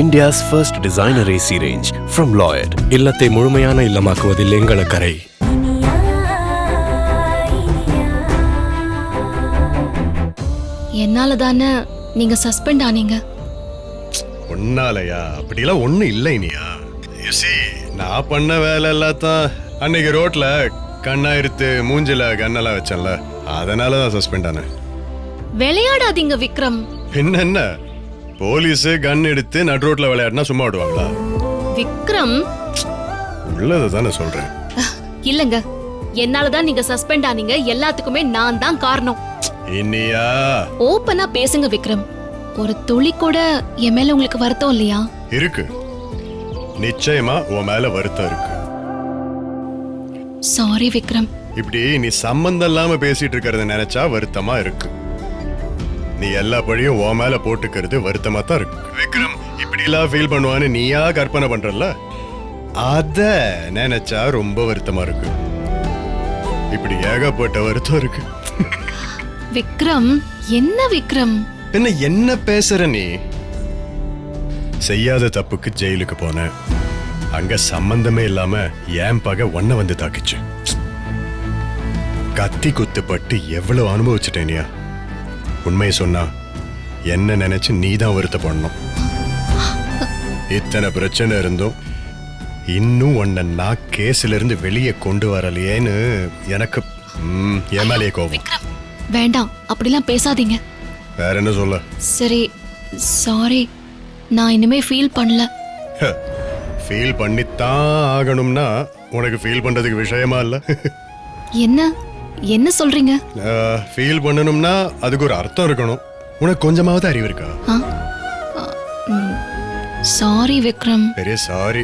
India's first designer AC range from Lloyd. இல்லத்தை முழுமையான இல்லமாக்குவதில் எங்கள் அக்கறை. என்னால தானே நீங்க சஸ்பெண்ட் ஆனீங்க. ஒன்னாலயா? அப்படிலாம் ஒண்ணு இல்லை இனியா. நான் பண்ண வேலை எல்லாத்தான் அன்னைக்கு ரோட்ல கண்ணாயிருத்து மூஞ்சில கண்ணெல்லாம் வச்சேன்ல, அதனாலதான் சஸ்பெண்ட் ஆனேன். விளையாடாதீங்க விக்ரம். பின்ன என்ன, போலீஸ் கன் எடுத்து நடு ரோட்ல விளையாடினா சும்மா விடுவாங்களா? விக்ரம் உள்ளதை தானே சொல்றேன். இல்லங்க, என்னாலதான் நீங்க சஸ்பெண்ட் ஆனீங்க. எல்லாத்துக்குமே நான் தான் காரணம். இனியா ஓப்பனா பேசுங்க விக்ரம். ஒரு துளி கூட என் மேல உங்களுக்கு வருத்தம் இல்லையா? இருக்கு, நிச்சயமா உன் மேல வருத்தம் இருக்கு. சாரி விக்ரம். இப்படி நீ சம்பந்தம் இல்லாம பேசிட்டு இருக்கிறத நினைச்சா வருத்தமா இருக்கு. நீ எல்லா பழியும் உன் மேல போட்டுக்கிறது வருத்தமா தான் இருக்கு. விக்ரம் இப்படி எல்லாம் ஃபீல் பண்ணுவான்னு நீயா கற்பனை பண்றல, அத நினைச்சா ரொம்ப வருத்தமா இருக்கு. இப்படி ஏகப்பட்ட வருத்தம் இருக்கு. விக்ரம் என்ன விக்ரம்? என்ன பேசுற நீ? செய்யாத தப்புக்கு ஜெயிலுக்கு போன, அங்க சம்பந்தமே இல்லாம ஏன் பகை ஒன்ன வந்து தாக்கிச்சு. கத்தி குத்துப்பட்டு எவ்வளவு அனுபவிச்சுட்டேனியா. உண்மையை சொன்னா என்ன நினைச்சு நீதான் வருத்தப்படணும். இத்தனை பிரச்சனை இருந்தும் இன்னும் உன்னை நான் கேஸ்ல இருந்து வெளியே கொண்டு வரலையேன்னு எனக்கு ஏமாலிய கோபம். விக்ரம் வேண்டாம், அப்படிலாம் பேசாதீங்க. வேற என்ன சொல்ல? சரி சாரி, நான் இனிமே ஃபீல் பண்ணல. ஃபீல் பண்ணித்தான் ஆகணும்னா உனக்கு ஃபீல் பண்றதுக்கு விஷயமா இல்ல. என்ன என்ன சொல்றீங்க? ஃபீல் பண்ணணும்னா அதுக்கு ஒரு அர்த்தம் இருக்கணும். உனக்கு கொஞ்சமாவது அறிவு இருக்கா? சாரி விக்ரம். பெரிய சாரி.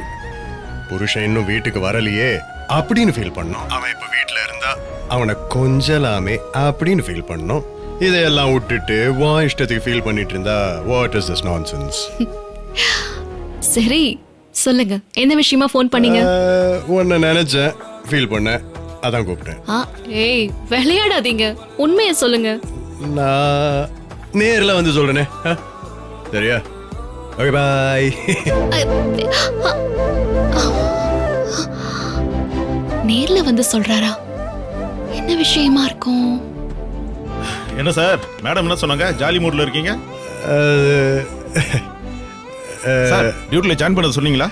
புருஷன் இன்னும் வீட்டுக்கு வரலையே அப்படின்னு ஃபீல் பண்ணோம். அவன் இப்ப வீட்டுல இருந்தா அவனை கொஞ்சலாமே அப்படின்னு ஃபீல் பண்ணோம். இதையெல்லாம் விட்டுட்டு வா இஷ்டத்துக்கு ஃபீல் பண்ணிட்டு இருந்தா வாட் இஸ் திஸ் நான்சென்ஸ்? சரி சொல்லுங்க, என்ன விஷயமா ஃபோன் பண்ணீங்க? உன்னை நினைச்சேன், ஃபீல் பண்ணேன், அதான் கூப்பிட்டேன். ஏய் விளையாடாதீங்க, உண்மையை சொல்லுங்க. நான் நேர்ல வந்து சொல்றேனே, சரியா? Okay bye. நேர்ல வந்து சொல்றாரா? என்ன விஷயமா இருக்கும்? என்ன சார், மேடம் என்ன சொன்னாங்க? ஜாலி மூட்ல இருக்கீங்க சார்? டியூட்டில ஜாயின் பண்ண சொன்னீங்களா?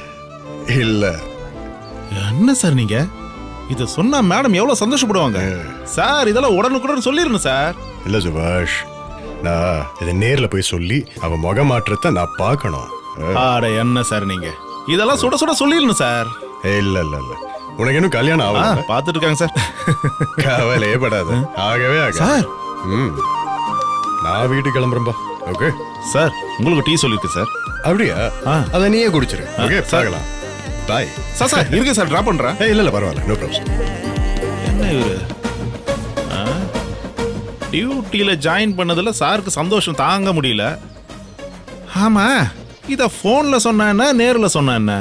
இல்ல. என்ன சார் நீங்க இத சொன்னா மேடம் எவ்வளவு சந்தோஷப்படுவாங்க சார். இதெல்லாம் உடனுக்குடன் சொல்லிருங்க சார். இல்ல சுபாஷ், நான் இதை நேர்ல போய் சொல்லி அவன் முக மாற்றத்தை நான் பார்க்கணும். ஆட என்ன சார் நீங்க இதெல்லாம் சுட சுட சொல்லிருங்க சார். இல்ல இல்ல இல்ல, உனக்கு இன்னும் கல்யாணம் ஆகல. பாத்துட்டு இருக்காங்க சார். கவலையே படாத, ஆகவே ஆக சார். நான் வீட்டுக்கு கிளம்புறேன்பா. ஓகே சார், உங்களுக்கு டீ சொல்லிருக்கு சார். அப்படியா? அத நீயே குடிச்சிரு. ஓகே பார்க்கலாம். பாய். சார் சார் இருக்கு சார், டிராப் பண்றேன். இல்ல இல்ல பரவாயில்ல, நோ ப்ராப்ளம். என்ன இவரு டியூட்டியில ஜாயின் பண்ணதுல சாருக்கு சந்தோஷம் தாங்க முடியல. ஆமா, இத போன்ல சொன்ன நேர்ல சொன்ன என்ன?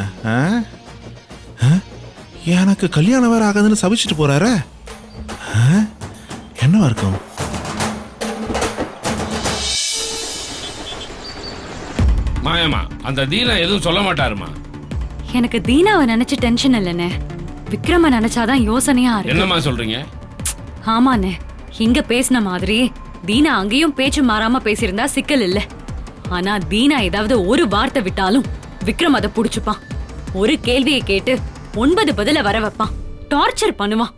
எனக்கு கல்யாணம் வேற ஆகாதுன்னு சபிச்சுட்டு போறாரு. என்னவா இருக்கும்? மாயம்மா, அந்த தீனா எதுவும் சொல்ல மாட்டாருமா. எனக்கு தீனாவை நினைச்சு டென்ஷன் இல்லனே, விக்ரம நினைச்சாதான் யோசனையா இருக்கு. என்னம்மா சொல்றீங்க? ஆமாண்ணே, இங்க பேசின மாதிரி தீனா அங்கேயும் பேச்சு மாறாம பேசியிருந்தா சிக்கல் இல்ல. ஆனா தீனா ஏதாவது ஒரு வார்த்தை விட்டாலும் விக்ரம் அதை புடிச்சுப்பான். ஒரு கேள்வியை கேட்டு 9 பதில வர வைப்பான். டார்ச்சர் பண்ணுவான்.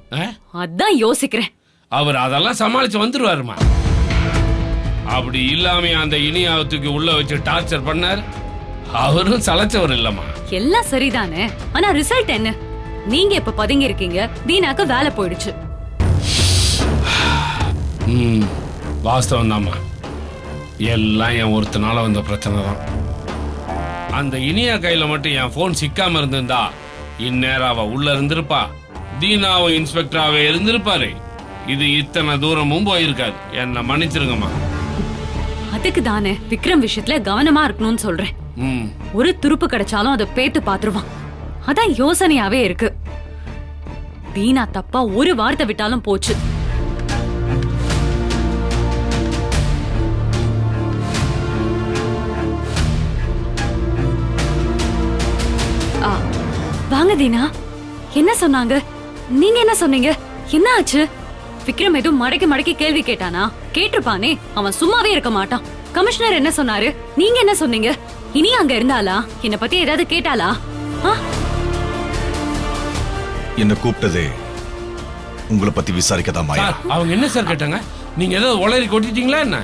அதான் யோசிக்கிறேன். அவர் அதெல்லாம் சமாளிச்சு வந்துருவாருமா. அப்படி இல்லாம அந்த இனியாவத்துக்கு உள்ள வச்சு டார்ச்சர் பண்ணார். அவரும் சலைச்சவர் இல்லம்மா. எல்லாம் சரிதானே, ஆனா ரிசல்ட் என்ன? நீங்க இப்ப பதுங்கி இருக்கீங்க, தீனாக்கு வேலை போயிடுச்சு. வாஸ்தவம் தாம்மா, எல்லாம் என் ஒருத்தனால வந்த பிரச்சனை தான். அந்த இனியா கையில மட்டும் என் போன் சிக்காம இருந்திருந்தா இந்நேரம் அவ உள்ள இருந்திருப்பா, தீனாவும் இன்ஸ்பெக்டராவே இருந்திருப்பாரு. இது இத்தனை தூரமும் போயிருக்காது. என்ன மன்னிச்சிருங்கம்மா. அதுக்கு தானே விக்ரம் விஷயத்துல கவனமா இருக்கணும்னு சொல்றேன். ஒரு துருப்பு கிடைச்சாலும் அதை பேத்து பாத்துருவான். அதான் யோசனையாவே இருக்கு. தீனா தப்பா ஒரு வார்த்தை விட்டாலும் போச்சு. வாங்க தீனா. என்ன சொன்னாங்க? நீங்க என்ன சொன்னீங்க? என்ன ஆச்சு? விக்ரம் எதுவும் மடக்கி மடக்கி கேள்வி கேட்டானா? கேட்டிருப்பானே, அவன் சும்மாவே இருக்க மாட்டான். கமிஷனர் என்ன சொன்னாரு? நீங்க என்ன சொன்னீங்க? இனி அங்க இருந்தாளா? என்ன பத்தி ஏதாவது கேட்டாளா? என்ன கூப்பிட்டதே உங்களை பத்தி விசாரிக்கதான் மாயா. சார் அவங்க என்ன சார் கேட்டாங்க? நீங்க ஏதாவது உளறி கொட்டிட்டீங்களா என்ன?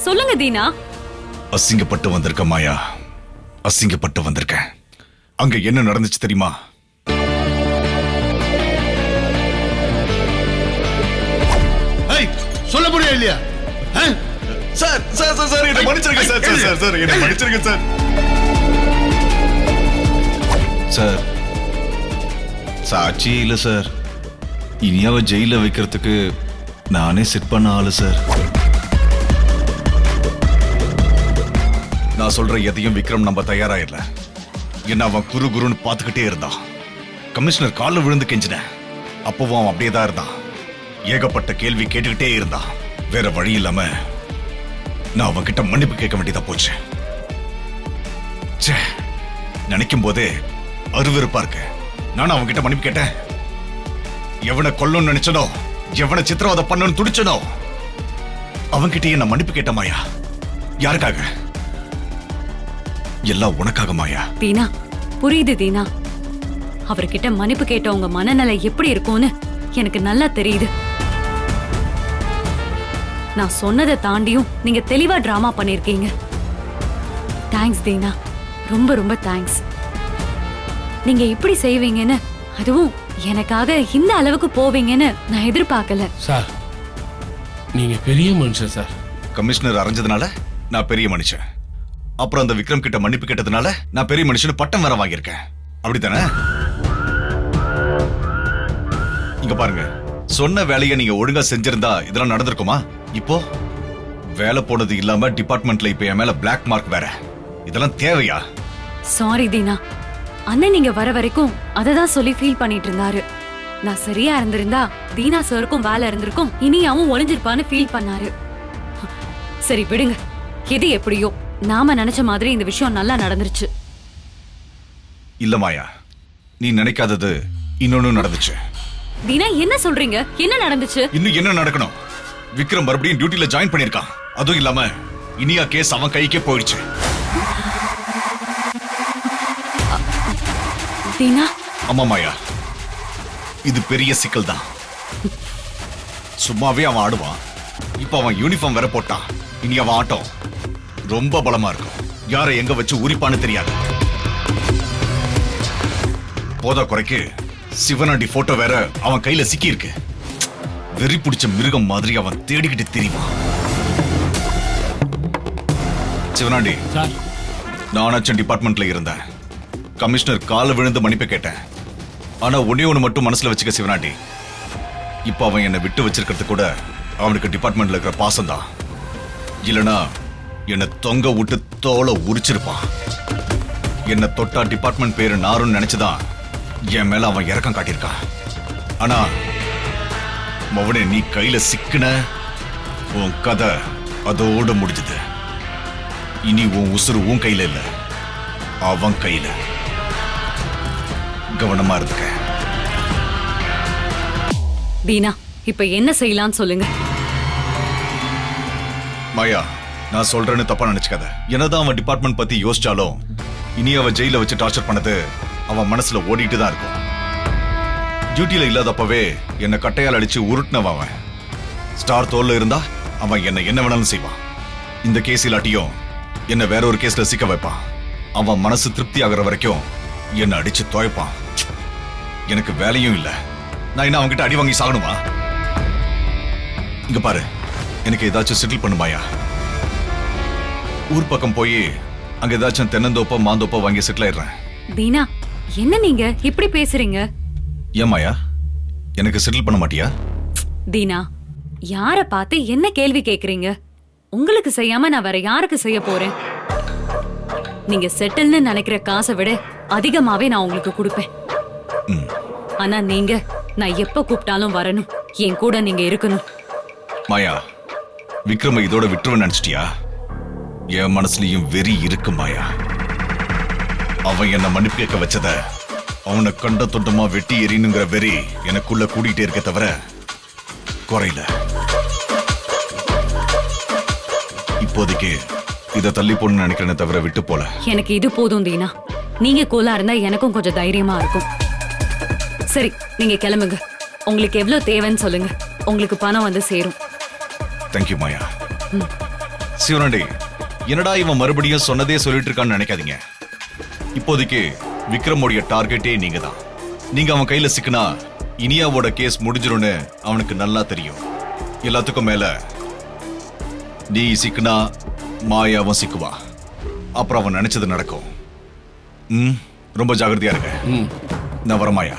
சொல்லுங்க தீனா. அசிங்கப்பட்டு வந்திருக்க மாயா, அசிங்கப்பட்டு வந்திருக்கேன். அங்க என்ன நடந்துச்சு தெரியுமா? சொல்ல முடியும் இல்லையா? சார் சார் சார் சார் என்ன மன்னிச்சிருங்க சார். சார் சார் சார் என்ன மன்னிச்சிருங்க சார். சார் சாட்சி இல்ல சார். இனியாவ ஜெயில வைக்கிறதுக்கு நானே செட் பண்ண ஆளு சார். நான் சொல்ற எதையும் விக்ரம் நம்ப தயாராயிரல. என்ன அவன் குரு குருன்னு பார்த்துக்கிட்டே இருந்தான். கமிஷனர் காலில் விழுந்து கெஞ்சினேன். அப்பவும் அவன் அப்படியே தான் இருந்தான். ஏகப்பட்ட கேள்வி கேட்டுக்கிட்டே இருந்தான். வேற வழி இல்லாம நான் அவன் கிட்ட மன்னிப்பு கேட்க வேண்டியதா போச்சு. நினைக்கும் போதே அருவருப்பா இருக்கு. நானும் அவன் கிட்ட மன்னிப்பு கேட்டேன். எவனை கொல்லணும்னு நினைச்சனோ, எவனை சித்திரவதை பண்ணணும்னு துடிச்சனோ அவன்கிட்டயே நான் மன்னிப்பு கேட்ட மாயா. யாருக்காக? எல்லாம் உனக்காக மாயா. தீனா, புரியுது தீனா. அவர்கிட்ட மன்னிப்பு கேட்ட உங்க மனநிலை எப்படி இருக்கும்னு எனக்கு நல்லா தெரியுது. நான் சொன்னதை தாண்டியும் நீங்க தெளிவா டிராமா பண்ணிருக்கீங்க. தேங்க்ஸ் தீனா, ரொம்ப ரொம்ப தேங்க்ஸ். நீங்க இப்படி செய்வீங்கன்னு, அதுவும் எனக்காக இந்த அளவுக்கு போவீங்கன்னு நான் எதிர்பார்க்கல. சார் நீங்க பெரிய மனுஷன் சார். கமிஷனர் அரைஞ்சதுனால நான் பெரிய மனுஷன். அப்புறம் அந்த விக்ரம் கிட்ட மன்னிப்பு கேட்டதுனால நான் பெரிய மனுஷன் பட்டம் வேற வாங்கியிருக்கேன். அப்படித்தானே? இங்க பாருங்க, சொன்ன வேலையை நீங்க ஒழுங்கா செஞ்சிருந்தா இதெல்லாம் நடந்திருக்குமா? இப்போ வேலை போனது இல்லாம டிபார்ட்மெண்ட்ல இப்ப என் மேல பிளாக் மார்க் வேற. இதெல்லாம் தேவையா? சாரி தீனா. அண்ணன் நீங்க வர வரைக்கும் அததான் சொல்லி ஃபீல் பண்ணிட்டு இருந்தாரு. நான் சரியா இருந்திருந்தா தீனா சருக்கும் வேலை இருந்திருக்கும், இனியாவும் ஒளிஞ்சிருப்பான்னு ஃபீல் பண்ணாரு. சரி விடுங்க, எது எப்படியோ நாம நினைச்ச மாதிரி இந்த விஷயம் நல்லா நடந்துருச்சு. இல்ல மாயா, நீ நினைக்காதது இன்னொன்னு நடந்துச்சு. தீனா என்ன சொல்றீங்க? என்ன நடந்துச்சு? இன்னும் என்ன நடக்கணும்? விக்ரம் மறுபடியும் டியூட்டில ஜாயின் பண்ணிருக்கான். அதுவும் இல்லாம இனியா கேஸ் அவன் கைக்கே போயிடுச்சு. தீனா? ஆமா மாயா, இது பெரிய சிக்கல் தான். சும்மாவே அவன் ஆடுவான், இப்ப அவன் யூனிஃபார்ம் வேற போட்டான். இனி அவன் ஆட்டம் ரொம்ப பலமா இருக்கும். யாரை எங்க வச்சு உரிப்பான்னு தெரியாது. போதா குறைக்கு சிவனாண்டி போட்டோ வேற அவன் கையில சிக்கி இருக்கு. வெறி பிடிச்ச மிருகம் மாதிரி அவன் தேடிக்கிட்டு தெரியுமா? சிவனாண்டி, சார் நானாச்சும் டிபார்ட்மெண்ட்ல இருந்தேன். கமிஷனர் கால விழுந்து மன்னிப்பு கேட்டேன். ஆனா ஒன்னே ஒண்ணு மட்டும் மனசுல வச்சுக்க சிவனாண்டி, இப்ப அவன் என்னை விட்டு வச்சிருக்கிறது கூட அவனுக்கு டிபார்ட்மெண்ட்ல இருக்கிற பாசம் தான். இல்லனா என்னை தொங்க விட்டு தோலை உரிச்சிருப்பான். என்னை தொட்டா டிபார்ட்மெண்ட் பேரு நாரும் நினைச்சுதான் என் மேல அவன் இறக்கம் காட்டியிருக்கான். ஆனா மவனே, நீ கையில சிக்கின, உன் கதை அதோட முடிஞ்சது. இனி உன் உசுறு உன் கையில இல்ல, அவன் கையில. கவனமா இருந்துக்க. தீனா, இப்ப என்ன செய்யலாம்னு சொல்லுங்க. மாயா, நான் சொல்றேன்னு தப்பா நினைச்சுக்காத. என்னதான் அவன் டிபார்ட்மெண்ட் பத்தி யோசிச்சாலும் இனி அவன் ஜெயில வச்சு டார்ச்சர் பண்ணது அவன் மனசுல ஓடிட்டு தான் இருக்கும். டியூட்டில இல்லாதப்பவே என்னை கட்டையால் அடிச்சு உருட்டினவன் அவன். ஸ்டார் தோல்ல இருந்தா அவன் என்ன என்ன வேணாலும் செய்வான். இந்த கேஸ் இல்லாட்டியும் என்ன வேற ஒரு கேஸ்ல சிக்க வைப்பான். அவன் மனசு திருப்தி ஆகுற வரைக்கும் என்ன அடிச்சு துவைப்பான். எனக்கு வேலையும் இல்ல, நான் என்ன அவன்கிட்ட அடி வாங்கி சாகணுமா? இங்க பாரு, எனக்கு ஏதாச்சும் செட்டில் பண்ணுமாயா. ஊர் பக்கம் போய் அங்க ஏதாச்சும் தென்னந்தோப்ப மாந்தோப்ப வாங்கி செட்டில் ஆயிடுறேன். தீனா, என்ன நீங்க இப்படி பேசுறீங்க? ஏமாயா, எனக்கு செட்டில் பண்ண மாட்டியா? தீனா, யார பார்த்து என்ன கேள்வி கேக்குறீங்க? உங்களுக்கு செய்யாம நான் வேற யாருக்கு செய்ய போறேன்? நீங்க செட்டில்னு நினைக்கிற காசை விட அதிகமாவே நான் உங்களுக்கு கொடுப்பேன். ஆனா நீங்க நான் எப்ப கூப்பிட்டாலும் வரணும், என் கூட நீங்க இருக்கணும். மாயா, விக்ரம இதோட விட்டுருவ நினைச்சிட்டியா? என் மனசுலயும் வெறி இருக்கு மாயா. அவன் என்ன மன்னிப்பு கேட்க வச்சத அவனை கண்ட தொண்டமா வெட்டி எறினுங்கிற வெறி எனக்குள்ள கூடிட்டே இருக்க தவிர குறையல. இப்போதைக்கு இதை தள்ளி போன்னு நினைக்கிறேனே தவிர விட்டு போல. எனக்கு இது போதும் தீனா. நீங்க கூலா இருந்தா எனக்கும் கொஞ்சம் தைரியமா இருக்கும். சரி, நீங்க கிளம்புங்க. உங்களுக்கு எவ்வளவு தேவைன்னு சொல்லுங்க. உங்களுக்கு பணம் வந்து சேரும். தேங்க்யூ மாயா. சிவனாண்டி, என்னடா இவன் மறுபடியும் சொன்னதே சொல்லிட்டு இருக்கான்னு நினைக்காதீங்க. இப்போதைக்கு விக்ரமோடைய டார்கெட்டே நீங்க தான். நீங்க அவன் கையில சிக்கினா இனியாவோட கேஸ் முடிஞ்சிரும்னு அவனுக்கு நல்லா தெரியும். எல்லாத்துக்கும் மேல நீ சிக்கினா மாயாவும் சிக்குவா. அப்புறம் அவன் நினைச்சது நடக்கும். ரொம்ப ஜாகிரதையா இருங்க. நான் வர மாயா.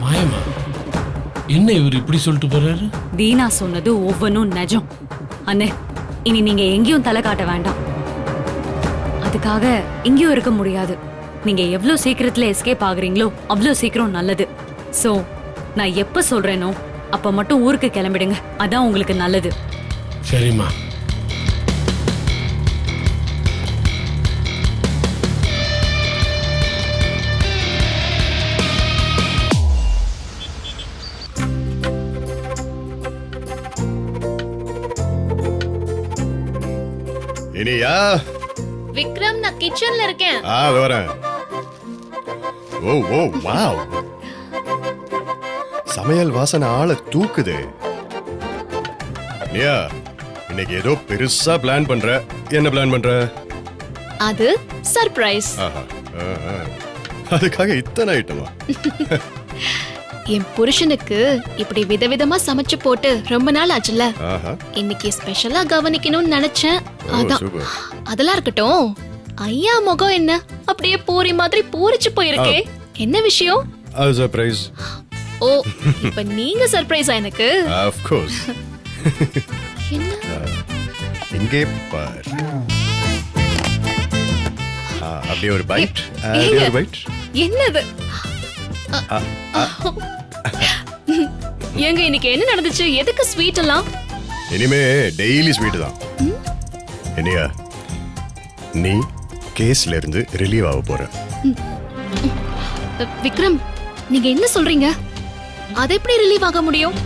மாயமா, என்ன இவர் இப்படி சொல்லிட்டு போறாரு? தீனா சொன்னது ஒவ்வொன்றும் நிஜம். அண்ணே, இனி நீங்க எங்கேயும் தலை காட்ட வேண்டாம். அதுக்காக இங்கேயும் இருக்க முடியாது. நீங்க எவ்வளவு சீக்கிரத்துல எஸ்கேப் ஆகுறீங்களோ அவ்வளவு சீக்கிரம் நல்லது. சோ நான் எப்ப சொல்றேனோ அப்ப மட்டும் ஊருக்கு கிளம்பிடுங்க. அதான் உங்களுக்கு நல்லது. சரிம்மா. இனியா? விக்ரம், நான் கிச்சன்ல இருக்கேன். அது வரேன். ஓ ஓ வாவ், சமையல் வாசனை ஆளை தூக்குது. இனியா, இன்னைக்கு ஏதோ பெருசா பிளான் பண்ற. என்ன பிளான் பண்ற? அது சர்ப்ரைஸ். ஆஹா, ஆஹா. அதுக்காக இத்தனை ஐட்டமா? என் புருஷனுக்கு இப்படி விதவிதமா சமைச்சு போட்டு ரொம்ப நாள் ஆச்சுல. ஆஹா. இன்னைக்கு ஸ்பெஷலா கவனிக்கணும்னு நினைச்சேன். ஓ, அதான். சூப்பர். அதெல்லாம் இருக்கட்டும். ஐயா முகம் என்ன அப்படியே பூரி மாதிரி பூரிச்சு போயிருக்கே. என்ன விஷயம்? அது சர்ப்ரைஸ். ஓ, இப்ப நீங்க சர்ப்ரைஸா எனக்கு? Of course. என்ன? இங்கே பார். அப்படியே ஒரு பைட். அப்படியே ஏங்க, ஒரு பைட். என்னது? ஏங்க, இன்னைக்கு என்ன நடந்துச்சு? எதுக்கு ஸ்வீட் எல்லாம்? இனிமே டெய்லி ஸ்வீட் தான். இனியா, நீ கேஸ்ல இருந்து ரிலீவ் ஆக போற. விக்ரம், நீங்க என்ன சொல்றீங்க? அது எப்படி ரிலீவ் ஆக முடியும்?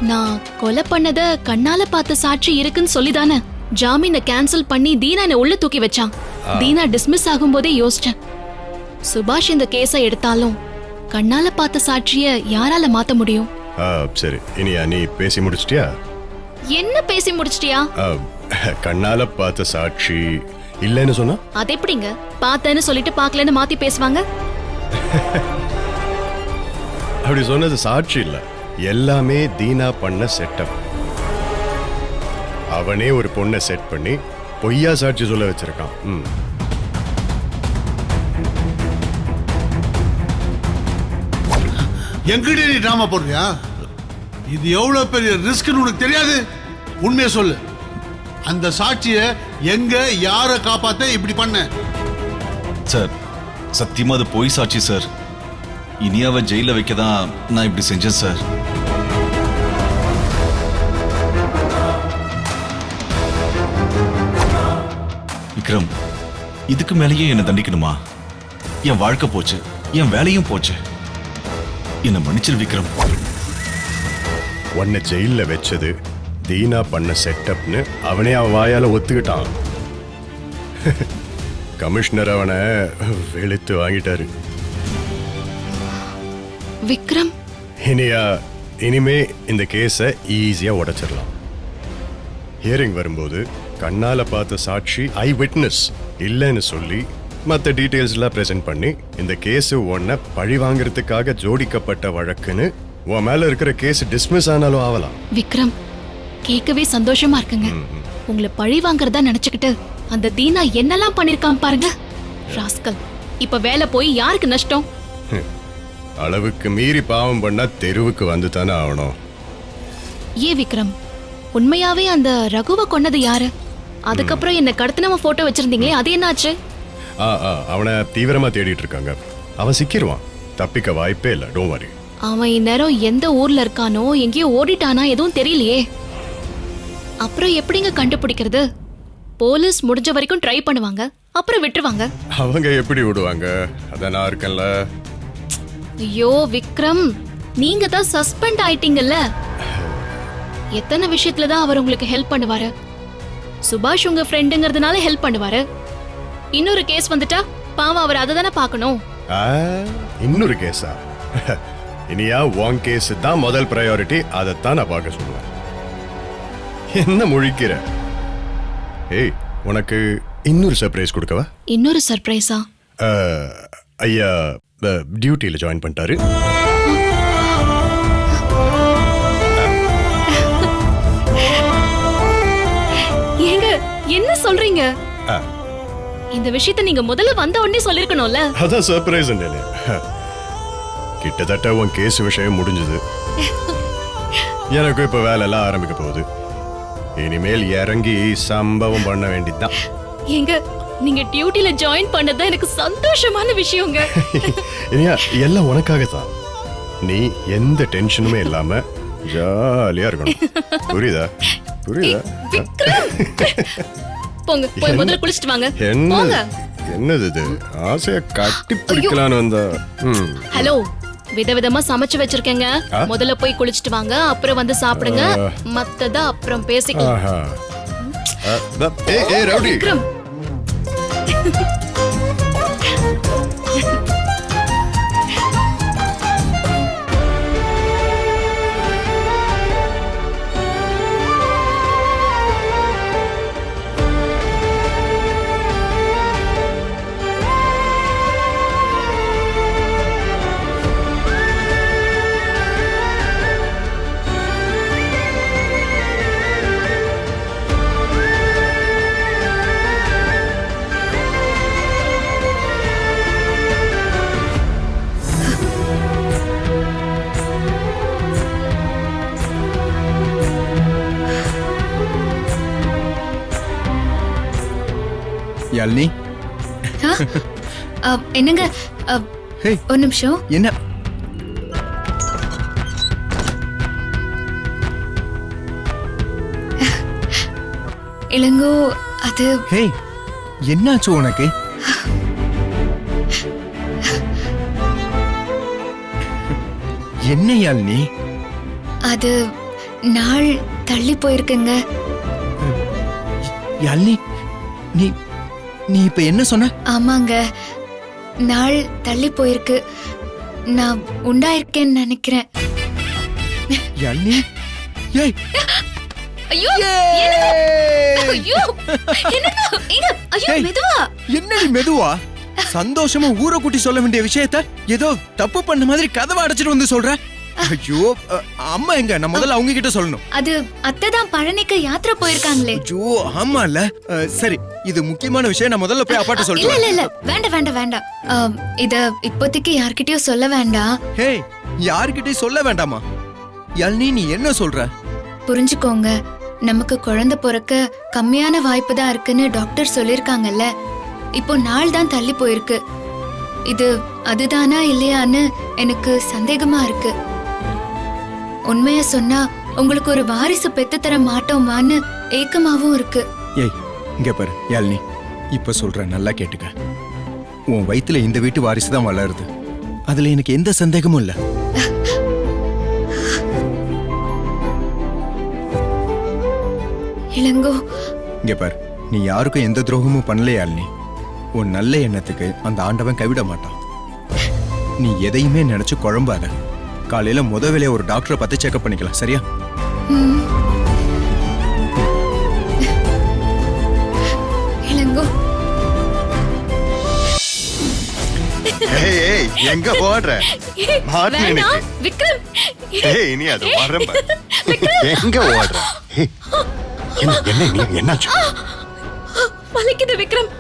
நான் கொலை பண்ணத கண்ணால பார்த்த சாட்சி இருக்குன்னு சொல்லிதானே ஜாமீனை கேன்சல் பண்ணி தீனா என்ன உள்ள தூக்கி வச்சான். தீனா டிஸ்மிஸ் ஆகும்போதே யோசிச்சேன், சுபாஷ் இந்த கேஸை எடுத்தாலும் கண்ணால பார்த்த சாட்சிய யாரால மாத்த முடியும்? சரி இனியா, நீ பேசி முடிச்சிட்டியா? என்ன பேசி முடிச்சிட்டியா? கண்ணால பார்த்த சாட்சி இல்லைன்னு சொன்னா? அது எப்படிங்க பார்த்தேன்னு சொல்லிட்டு பார்க்கலன்னு மாத்தி பேசுவாங்க? அப்படி சொன்னது சாட்சி இல்ல, எல்லாமே தீனா பண்ண செட்டப். அவனே ஒரு பொண்ணை செட் பண்ணி பொய்யா சாட்சி சொல்ல வச்சிருக்கான். எங்கிட்ட நீ டிராமா போடுறியா? இது எவ்வளவு பெரிய ரிஸ்க்னு உனக்கு தெரியாது? உண்மையை சொல்லு. அந்த சாட்சியை எங்க யார காப்பாத்த இப்படி பண்ண? சார், சத்தியமா அது பொய் சாட்சி சார். இனியாவை ஜெயில வைக்க தான் நான் இப்படி செஞ்சேன் சார். விக்ரம், இதுக்கு மேலேயே என்ன தண்டிக்கணுமா? என் வாழ்க்கை போச்சு, என் வேலையும் போச்சு. என்ன மன்னிச்சிரு விக்ரம். உன்னை ஜெயில வச்சது தீனா பண்ண செட்டப்னு அவனே அவன் வாயால ஒத்துக்கிட்டான். கமிஷனர் அவனை வெளுத்து வாங்கிட்டாரு. விக்ரம், இனியா, இனிமே இந்த கேஸை ஈஸியா உடைச்சிடலாம். ஹியரிங் வரும்போது கண்ணால பார்த்த சாட்சி ஐ விட்னஸ் இல்லைன்னு சொல்லி மற்ற டீட்டெயில்ஸ் எல்லாம் பிரசன்ட் பண்ணி இந்த கேஸ் ஒன்ன பழி வாங்குறதுக்காக ஜோடிக்கப்பட்ட வழக்குன்னு உன் மேல இருக்கிற கேஸ் டிஸ்மிஸ் ஆனாலும் ஆகலாம். விக்ரம், கேட்கவே சந்தோஷமா இருக்குங்க. உங்களை பழி வாங்குறதா நினைச்சுக்கிட்டு அந்த தீனா என்னெல்லாம் பண்ணிருக்கான் பாருங்க. ராஸ்கல், இப்ப வேலை போய் யாருக்கு நஷ்டம்? அளவுக்கு மீறி பாவம் பண்ணா தெருவுக்கு வந்து தானே ஆகணும். ஏ விக்ரம், உண்மையாவே அந்த ரகுவை கொன்னது யாரு? அதுக்கப்புறம் என்ன கடத்தினவன் போட்டோ வச்சிருந்தீங்களே, அது என்னாச்சு? அவனை தீவிரமா தேடிட்டு இருக்காங்க. அவன் சிக்கிடுவான், தப்பிக்க வாய்ப்பே இல்லை. Don't worry. அவன் இந்நேரம் எந்த ஊர்ல இருக்கானோ, எங்கேயோ ஓடிட்டானா, எதுவும் தெரியலையே. அப்புறம் எப்படிங்க கண்டுபிடிக்கிறது? போலீஸ் முடிஞ்ச வரைக்கும் ட்ரை பண்ணுவாங்க, அப்புறம் விட்டுருவாங்க. அவங்க எப்படி விடுவாங்க? அதான் நான் இருக்கேன்ல. ஐயோ விக்ரம், நீங்க தான் சஸ்பெண்ட் ஆயிட்டீங்கல்ல. எத்தனை விஷயத்துல தான் அவர் உங்களுக்கு ஹெல்ப் பண்ணுவாரு. சுபாஷ் உங்க ஃப்ரெண்டுங்கிறதுனால ஹெல்ப் பண்ணுவாரு. இன்னொரு கேஸ் வந்துட்டா பாவம் அவர் அதை தானே பார்க்கணும். இன்னொரு கேஸா? இனியா உன் கேஸ் தான் முதல் ப்ரையாரிட்டி, அதைத்தான் நான் பார்க்க சொல்லுவேன். என்ன முழிக்கிற? ஏய், உனக்கு இன்னொரு சர்ப்ரைஸ் கொடுக்கவா? இன்னொரு சர்ப்ரைஸா? ஐயா டியூட்டியில் ஜாயின் பண்ணிட்டாரு. ஏங்க என்ன சொல்றீங்க? இந்த விஷயத்தை நீங்க முதல்ல வந்த உடனே சொல்லிருக்கணும்ல. அதான் சர்ப்ரைஸ். கிட்டத்தட்ட உன் கேஸ் விஷயம் முடிஞ்சது. எனக்கு இப்ப வேலை எல்லாம் ஆரம்பிக்க போகுது. இனிமேல் இறங்கி சம்பவம் பண்ண வேண்டியதுதான். ஏங்க நீங்க டியூட்டில ஜாயின் பண்ணது எனக்கு சந்தோஷமான விஷயங்க. இனியா எல்லாம் உனக்காகத்தான். நீ எந்த டென்ஷனுமே இல்லாம ஜாலியா இருக்கணும். புரியுதா? புரியுதா? போங்க, போய் முதல்ல குளிச்சிட்டு வாங்க. போங்க. என்னது இது? ஆசைய கட்டி பிடிக்கலான்னு வந்தா. ஹலோ, விதவிதமா சமைச்சு வச்சிருக்கேங்க. முதல்ல போய் குளிச்சிட்டு வாங்க, அப்புறம் வந்து சாப்பிடுங்க. மத்தத அப்புறம் பேசிக்கலாம். ஏய் ரவுடி. விக்ரம், யாழினி, என்னங்க? ஒரு நிமிஷம். என்ன? இளங்கோ, அது ஹே, என்னாச்சு உனக்கு? என்ன யாழினி? அது நாள் தள்ளி போயிருக்குங்க. யாழினி, நீ நீ இப்ப என்ன சொன்ன? ஆமாங்க, நாள் தள்ளி போயிருக்கு. நான் உண்டாயிருக்கேன்னு நினைக்கிறேன். யாழினி, ஏய், ஐயோ ஐயோ, ஐயோ மெதுவா. என்னடி மெதுவா? சந்தோஷமா ஊரை கூட்டி சொல்ல வேண்டிய விஷயத்த ஏதோ தப்பு பண்ண மாதிரி கதவை அடைச்சிட்டு வந்து சொல்ற. ஐயோ, அம்மா எங்க? நான் முதல்ல அவங்க கிட்ட சொல்லணும். அது அத்தை தான் பழனிக்கு யாத்திரை போயிருக்காங்களே. ஐயோ ஆமா இல்ல. சரி, இது முக்கியமான விஷயம். நான் முதல்ல போய் அப்பாட்ட சொல்றேன். இல்ல இல்ல, வேண்டாம் வேண்டாம் வேண்டாம். இத இப்போதைக்கு யார்கிட்டயும் சொல்ல வேண்டாம். ஹே, யார்கிட்டயும் சொல்ல வேண்டாமா? யாழினி, நீ என்ன சொல்ற? புரிஞ்சுக்கோங்க, நமக்கு குழந்தை பிறக்க கம்மியான வாய்ப்பு தான் இருக்குன்னு டாக்டர் சொல்லிருக்காங்கல்ல. இப்போ நாள் தான் தள்ளி போயிருக்கு. இது அதுதானா இல்லையான்னு எனக்கு சந்தேகமா இருக்கு. உண்மைய சொன்னா உங்களுக்கு ஒரு வாரிசு பெத்து தர மாட்டோமான்னு ஏக்கமாவும் இருக்கு. ஏய், இங்க பாரு யாழினி, இப்ப சொல்றேன், நல்லா கேட்டுக்க. உன் வயித்துல இந்த வீட்டு வாரிசு தான் வளருது. அதுல எனக்கு எந்த சந்தேகமும் இல்ல. இளங்கோ, இங்க பாரு, நீ யாருக்கும் எந்த துரோகமும் பண்ணல யாழினி. உன் நல்ல எண்ணத்துக்கு அந்த ஆண்டவன் கைவிட மாட்டான். நீ எதையுமே நினைச்சு குழம்பாத. காலையில முத வேலைய ஒரு டாக்டரை பார்த்து செக்அப் பண்ணிக்கலாம், சரியா? இளங்கோ, ஏய் எங்க போடுற? வேணாம் விக்ரம். ஏய் நீ அது வரம்ப. எங்க ஓடுற? என்ன என்னாச்சு? வலிக்குது விக்ரம்.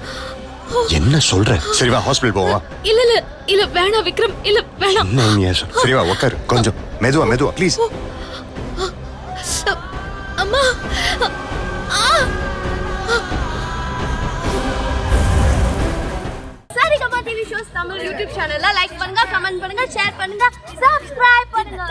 என்ன சொல்ற? சரி வா, ஹாஸ்பிடல் போவா. இல்ல இல்ல இல்ல, வேணாம் விக்ரம், இல்ல வேணாம். என்ன நீ சொல்? சரி வா, உட்காரு. கொஞ்சம் மெதுவா மெதுவா ப்ளீஸ். அம்மா. Saregama TV shows Tamil YouTube சேனல்ல லைக் பண்ணுங்க, கமெண்ட் பண்ணுங்க, ஷேர் பண்ணுங்க, சப்ஸ்கிரைப் பண்ணுங்க.